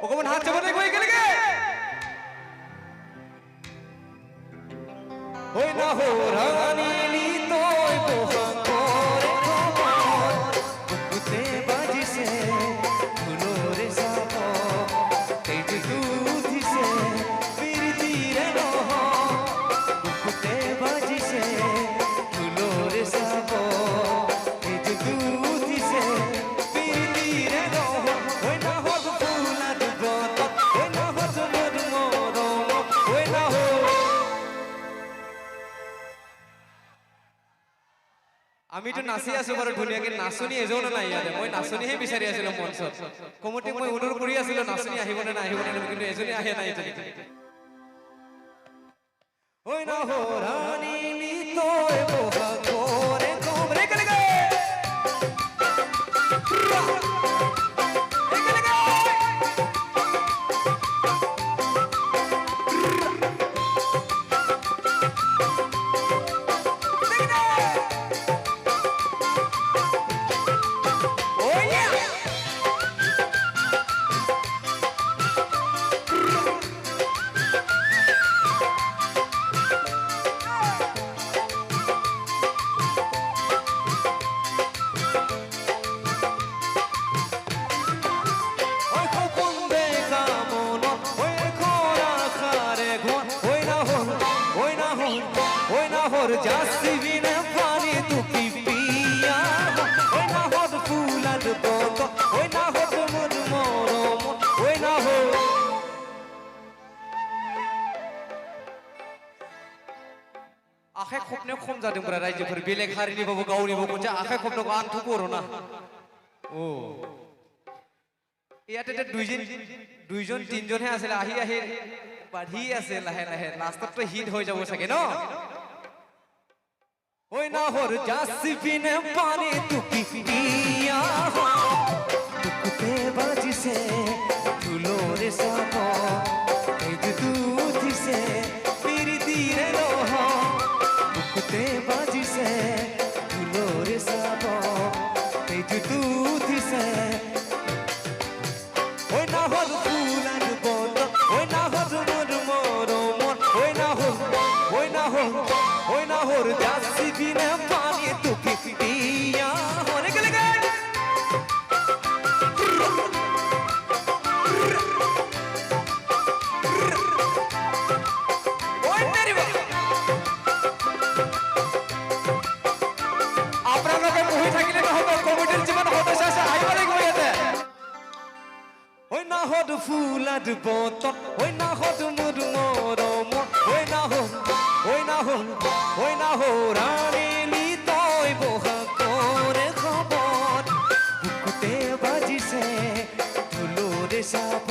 অকমান হাত চাপা দেখবো এখানে ওই না হো রানী তোই পোহা করে খবর বুকুতে বাজিছে ফুলোরে সাপ এই যে দুধিছে পিরিতিরে নহ বুকুতে বাজিছে ফুলোরে সাপ এই যে দুধিছে পিরিতিরে নহ ওই না হো ফুলা দুবত ওই না হো মরম ওই না হো আমি তো নাচি আছো বাৰু ধুনীয়াকে নাচনি এজনো নাই ইয়াতে মই নাচনিহে বিচাৰি আছিলো মঞ্চত কমতে মই অনুৰোধ কৰি আছিলো নাচনি আহিবনে না কিন্তু এজনী আহে নাই এতিয়ালৈকে ওই না হো রানী তোই পোহা করে তোমরে গলে और जासी बिना पानी तू पी पिया ओए ना हो फूला दो तो ओए ना हो मन मोरो ओए ना हो आखाय खबने खम जादोंब्रा रायजोफोर बेलेग हारिनिबाबो गावनिबाबो मोनसे आखाय खबनोखौ आंथ' बर'ना ओ ইয়াতে দুইজন তিনজনহে আছিল আহি আহি বাঢ়ি আছে লাহে লাহে লাষ্টত হিট হৈ যাব চাগে ন ওই না হোর জাসি বিনে পানি তু পিয়া বুকুতে বাজিছে ফুলোরে সাপ এই যে দুধিছে পিরিতিরে রহ বুকুতে বাজিছে ফুলোরে সাপ এই যে দুধিছে ওই না হোর ফুলার বল ওই না হোর মোর মন ওই না হোর জাসি বিনে পানি তু পিয়া হরে গলে গে ওই তেরি বা আপনারা কই থাকিলে নহব কমিটির জীবন হতে শেষে আইবারে গইয়াতে ওই না হদ ফুলার বতন ওই না হদ মুদ মরম ওই না হো রানী তোই পোহা করে খবর বুকুতে বাজিছে ফুলোরে সাপ